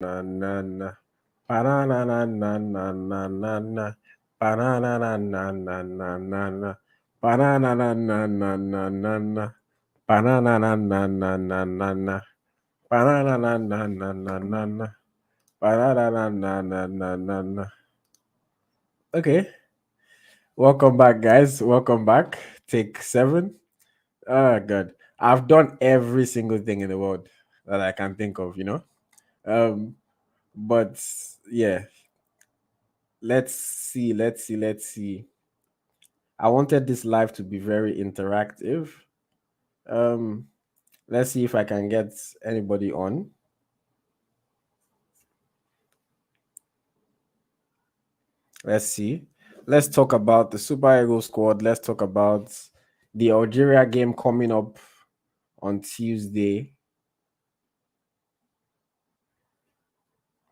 na na na. Banana na na na na na na. Banana na na na na na na. Banana na na na na na na. Banana na na na na na na. Banana na na na na na na. Banana na na na na na na. Okay, welcome back, guys. Welcome back. Take 7. Oh, God. I've done every single thing in the world that I can think of. Um, but yeah, let's see. I wanted this live to be very interactive. Um, let's see if I can get anybody on. Let's see. Let's talk about the Super Eagles squad. Let's talk about the Algeria game coming up on Tuesday.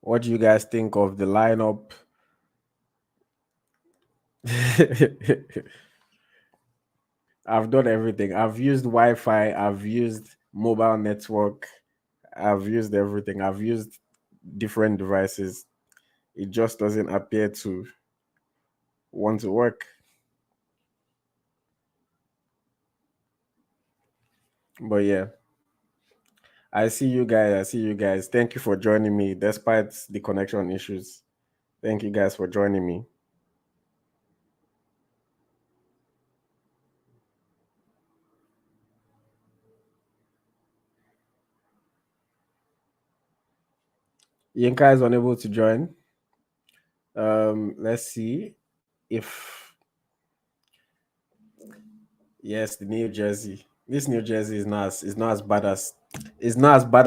What do you guys think of the lineup? I've done everything. I've used Wi-Fi. I've used mobile network. I've used everything. I've used different devices. It just doesn't appear to want to work. But yeah, I see you guys. I see you guys. Thank you for joining me despite the connection issues. Thank you guys for joining me. Yinka is unable to join. Let's see if yes, the New Jersey. This New Jersey is not as bad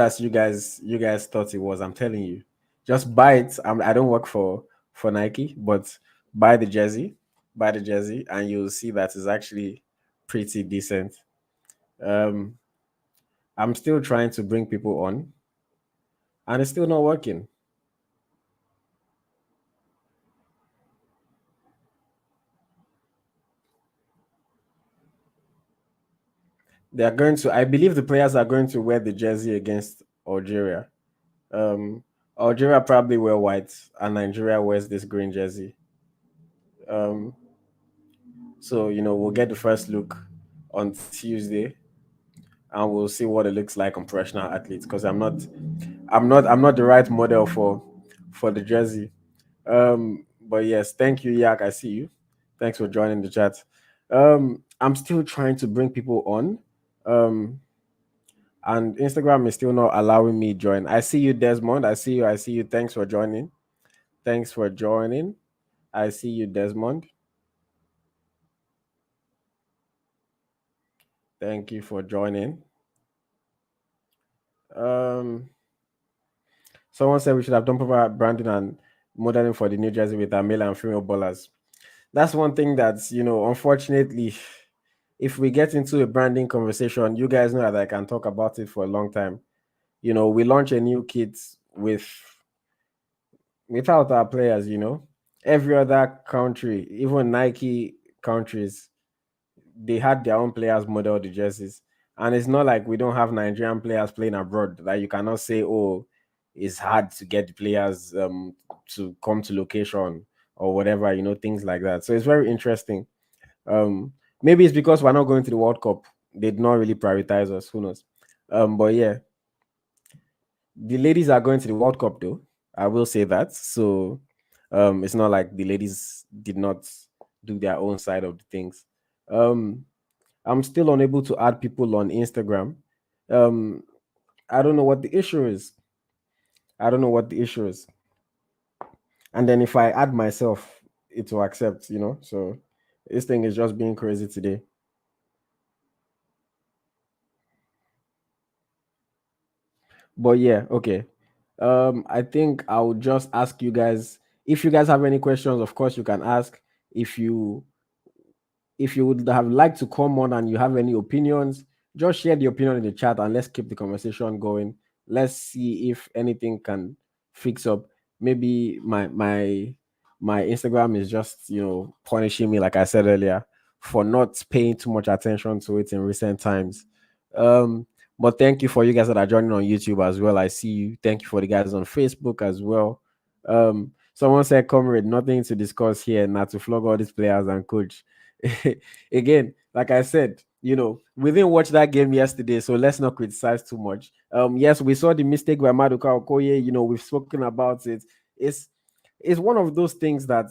as you guys thought it was. I'm telling you. Just buy it. I don't work for Nike, but buy the jersey, and you'll see that it's actually pretty decent. Um, I'm still trying to bring people on, and it's still not working. They are going to. I believe the players are going to wear the jersey against Algeria. Um, Algeria probably wear white, and Nigeria wears this green jersey. Um, so we'll get the first look on Tuesday, and we'll see what it looks like on professional athletes. Because I'm not the right model for the jersey. But yes, thank you, Yak. I see you. Thanks for joining the chat. I'm still trying to bring people on. Um, and Instagram is still not allowing me join. I see you, Desmond. I see you. I see you. Thanks for joining. Thanks for joining. I see you, Desmond. Thank you for joining. Um, Someone said we should have done proper branding and modeling for the New Jersey with our male and female bowlers. That's one thing that's, unfortunately, if we get into a branding conversation, you guys know that I can talk about it for a long time. We launch a new kit without our players. Every other country, even Nike countries, they had their own players model the jerseys. And it's not like we don't have Nigerian players playing abroad that you cannot say, oh, it's hard to get the players to come to location or whatever, things like that. So it's very interesting. Maybe it's because we're not going to the World Cup. They did not really prioritize us. Who knows? But yeah, the ladies are going to the World Cup though. I will say that. So it's not like the ladies did not do their own side of the things. Um, I'm still unable to add people on Instagram. Um, I don't know what the issue is. I don't know what the issue is. And then if I add myself, it will accept. So this thing is just being crazy today. But yeah, okay. I think I'll just ask you guys if you guys have any questions, of course you can ask. If you if you would have liked to come on and you have any opinions, just share the opinion in the chat and let's keep the conversation going. Let's see if anything can fix up. Maybe my Instagram is just punishing me, like I said earlier, for not paying too much attention to it in recent times. But thank you for you guys that are joining on YouTube as well. I see you. Thank you for the guys on Facebook as well. Someone said, "Comrade, nothing to discuss here. Not to flog all these players and coach." Again, like I said, we didn't watch that game yesterday, so let's not criticize too much. Yes, we saw the mistake by Maduka Okoye. We've spoken about it. It's it's one of those things that,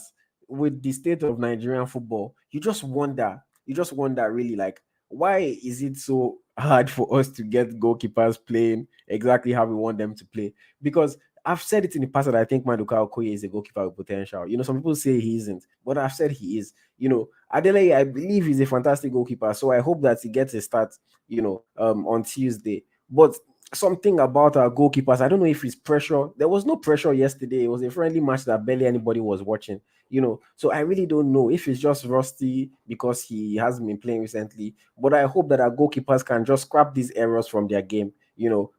with the state of Nigerian football, you just wonder. You just wonder, really, like, why is it so hard for us to get goalkeepers playing exactly how we want them to play? Because I've said it in the past that I think Maduka Okoye is a goalkeeper with potential. Some people say he isn't, but I've said he is. Adelaide, I believe he's a fantastic goalkeeper, so I hope that he gets a start, on Tuesday. But something about our goalkeepers, I don't know if it's pressure. There was no pressure yesterday. It was a friendly match that barely anybody was watching. So I really don't know if it's just rusty because he hasn't been playing recently. But I hope that our goalkeepers can just scrap these errors from their game.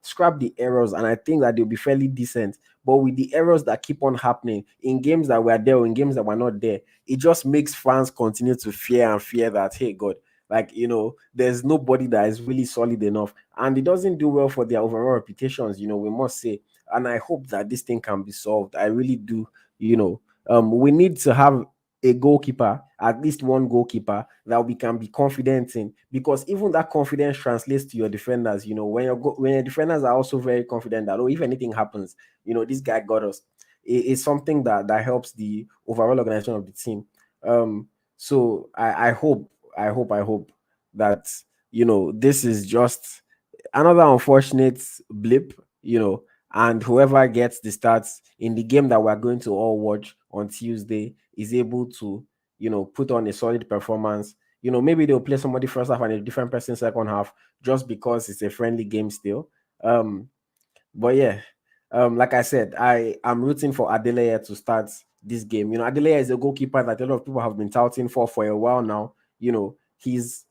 Scrap the errors, and I think that they'll be fairly decent. But with the errors that keep on happening in games that were there or in games that were not there, it just makes fans continue to fear and fear that, hey God, like, there's nobody that is really solid enough, and it doesn't do well for their overall reputations, we must say. And I hope that this thing can be solved. I really do. We need to have a goalkeeper, at least one goalkeeper that we can be confident in, because even that confidence translates to your defenders. When your defenders are also very confident that, oh, if anything happens, this guy got us. It's something that helps the overall organization of the team. So I hope that this is just another unfortunate blip, and whoever gets the starts in the game that we're going to all watch on Tuesday is able to, put on a solid performance. Maybe they'll play somebody first half and a different person second half, just because it's a friendly game still. Um, but yeah, like I said, I am rooting for Adeleye to start this game. Adeleye is a goalkeeper that a lot of people have been touting for a while now. He's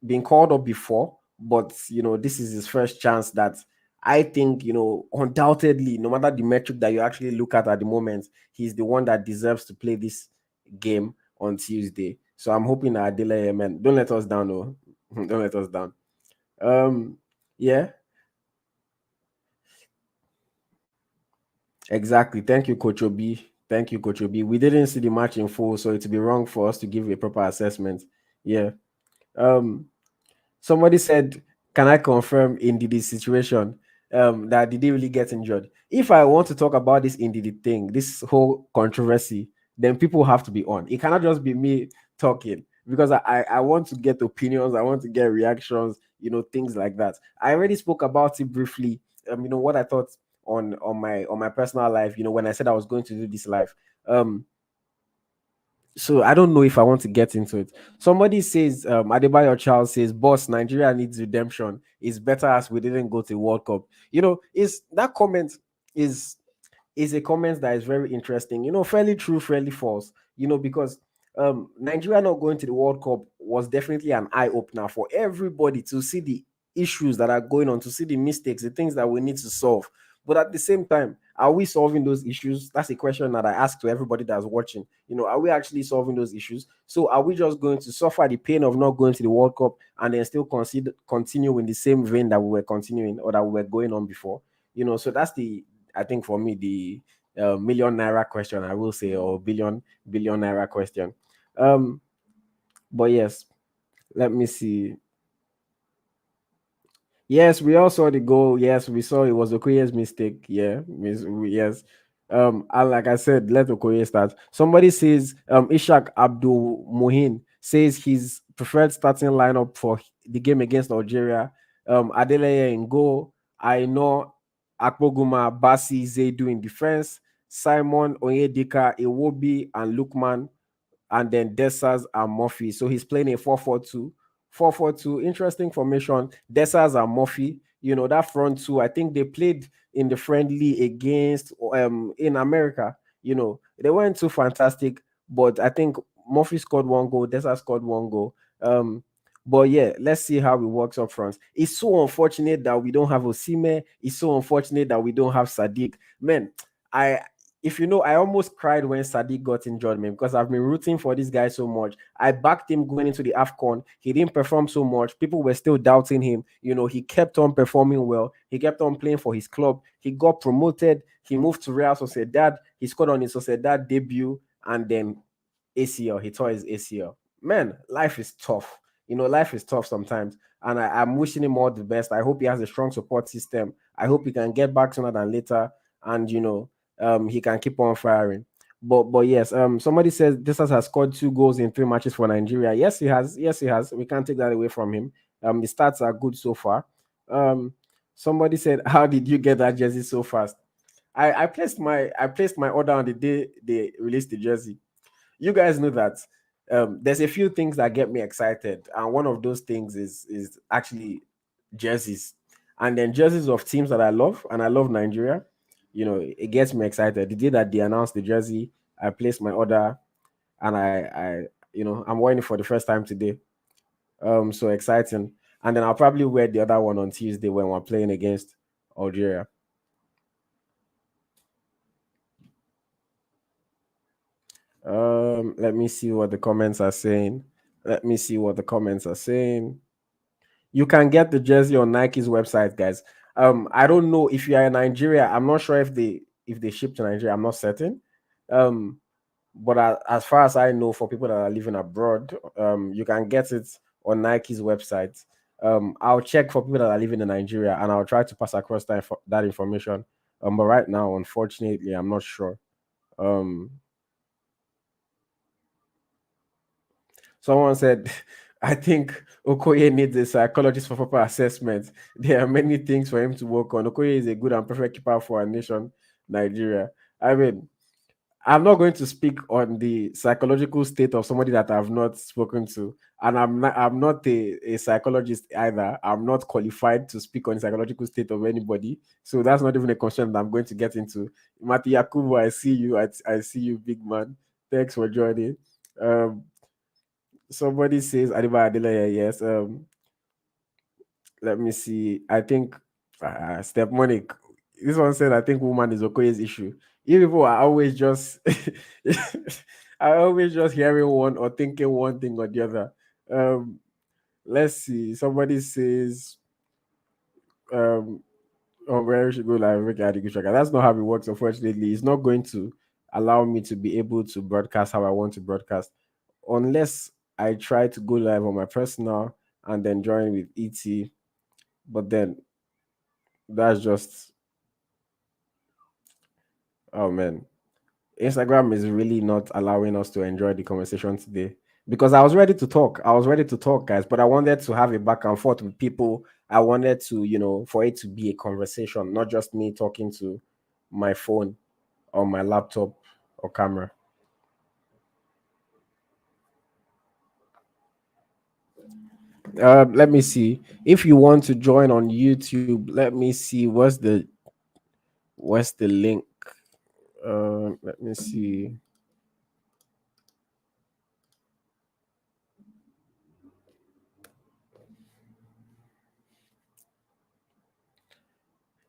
been called up before, but this is his first chance that I think, undoubtedly, no matter the metric that you actually look at the moment, he's the one that deserves to play this game on Tuesday. So I'm hoping that Adeleye, man, don't let us down, no. Don't let us down. Yeah. Exactly. Thank you, Coach Obi. Thank you, Coach Obi. We didn't see the match in full, so it'd be wrong for us to give a proper assessment. Yeah. Um, Somebody said, "Can I confirm in Didi's situation that did he really get injured?" If I want to talk about this Didi thing, this whole controversy, then people have to be on. It cannot just be me talking, because I want to get opinions, I want to get reactions, things like that. I already spoke about it briefly. What I thought on my personal life. When I said I was going to do this live. So I don't know if I want to get into it. Somebody says, Adebayo Charles says, "Boss, Nigeria needs redemption. It's better as we didn't go to World Cup." Is that comment is is a comment that is very interesting. Fairly true, fairly false. Because Nigeria not going to the World Cup was definitely an eye opener for everybody to see the issues that are going on, to see the mistakes, the things that we need to solve. But at the same time, are we solving those issues? That's a question that I ask to everybody that's watching. Are we actually solving those issues? So are we just going to suffer the pain of not going to the World Cup and then still continue in the same vein that we were continuing or that we were going on before? So that's I think for me, the million naira question, I will say, or billion naira question. Um, but yes, let me see. Yes, we all saw the goal. Yes, we saw it was Okoye's mistake. Yeah, yes. And like I said, let Okoye start. Somebody says, Ishak Abdul Mohin says his preferred starting lineup for the game against Algeria. Adeleye in goal. I know Akpoguma, Basi, Zaidu in defense. Simon Onyedika, Iwobi, and Lukman, and then Dessers and Murphy. So he's playing a 4-4-2. 4-4-2, interesting formation. Dessers and Murphy, that front two, I think they played in the friendly against in America. They weren't too fantastic, but I think Murphy scored one goal, Dessers scored one goal. But yeah, let's see how it works up front. It's so unfortunate that we don't have Osime. It's so unfortunate that we don't have Sadiq. Man, I if you know, I almost cried when Sadiq got injured, man, because I've been rooting for this guy so much. I backed him going into the AFCON. He didn't perform so much. People were still doubting him. He kept on performing well. He kept on playing for his club. He got promoted. He moved to Real Sociedad. He scored on his Sociedad debut, and then ACL. He tore his ACL. Man, life is tough. Life is tough sometimes. And I'm wishing him all the best. I hope he has a strong support system. I hope he can get back sooner than later. And he can keep on firing. But yes, somebody says this has scored 2 goals in 3 matches for Nigeria. Yes, he has. Yes, he has. We can't take that away from him. The stats are good so far. Um, somebody said, "How did you get that jersey so fast?" I placed my order on the day they released the jersey. You guys know that there's a few things that get me excited, and one of those things is actually jerseys, and then jerseys of teams that I love, and I love Nigeria. It gets me excited. The day that they announced the jersey, I placed my order, and I'm wearing it for the first time today. So exciting. And then I'll probably wear the other one on Tuesday when we're playing against Algeria. Let me see what the comments are saying. Let me see what the comments are saying. You can get the jersey on Nike's website, guys. I don't know if you are in Nigeria. I'm not sure if they ship to Nigeria. I'm not certain. Um, but as far as I know, for people that are living abroad, you can get it on Nike's website. I'll check for people that are living in Nigeria, and I'll try to pass across that information. But right now, unfortunately, I'm not sure. Um, Someone said, I think Okoye needs a psychologist for proper assessment. There are many things for him to work on. Okoye is a good and perfect keeper for our nation, Nigeria. I mean, I'm not going to speak on the psychological state of somebody that I've not spoken to. And I'm not a psychologist either. I'm not qualified to speak on the psychological state of anybody. So that's not even a question that I'm going to get into. Mati Yakubu, I see you. I see you, big man. Thanks for joining. Um, Somebody says Adiba Adeleye, yes. Let me see. I think Step Monic. This one said I think woman is Okoye's issue. You people are always just I always just hearing one or thinking one thing or the other. Um, let's see. Somebody says um where we should go live make a good tracker. That's not how it works, unfortunately. It's not going to allow me to be able to broadcast how I want to broadcast unless I try to go live on my personal and then join with ET. But then that's just, oh man, Instagram is really not allowing us to enjoy the conversation today because I was ready to talk. I was ready to talk, guys, but I wanted to have a back and forth with people. I wanted to, for it to be a conversation, not just me talking to my phone or my laptop or camera. Let me see. If you want to join on YouTube, let me see. What's the link? Let me see.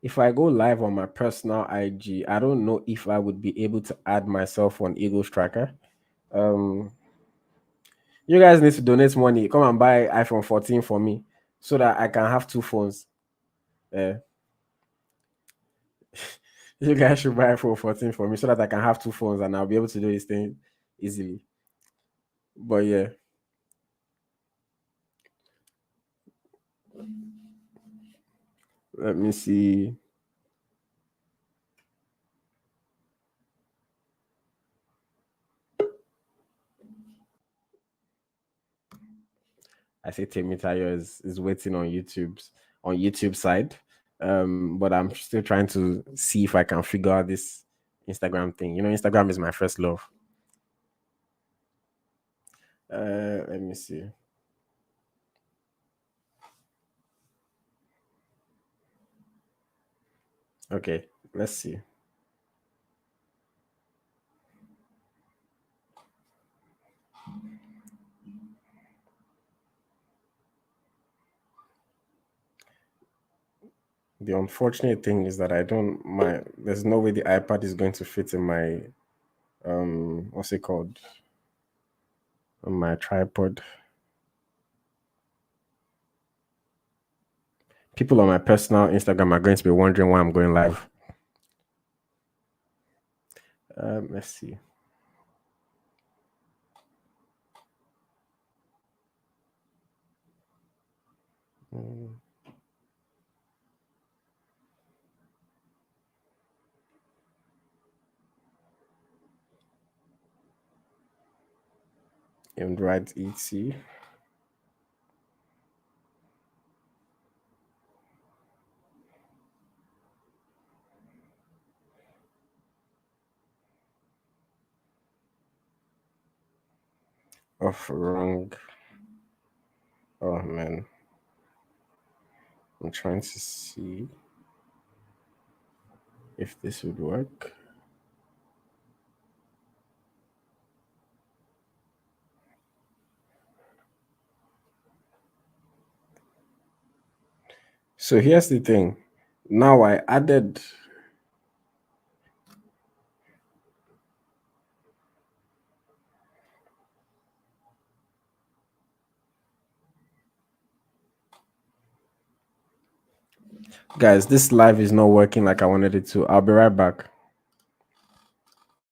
If I go live on my personal IG, I don't know if I would be able to add myself on Eagles Tracker. Um, you guys need to donate money. Come and buy iPhone 14 for me so that I can have 2 phones. Uh, you guys should buy iPhone 14 for me so that I can have 2 phones and I'll be able to do this thing easily. But yeah, let me see. I say Temitayo is waiting on YouTube side. But I'm still trying to see if I can figure out this Instagram thing. Instagram is my first love. Let me see. Okay, let's see. The unfortunate thing is that I don't my there's no way the iPad is going to fit in my what's it called? On my tripod. People on my personal Instagram are going to be wondering why I'm going live. Let's see. Mm, Invite ET. Off wrong. Oh man. I'm trying to see if this would work. So here's the thing. Now I added guys, this live is not working like I wanted it to. I'll be right back.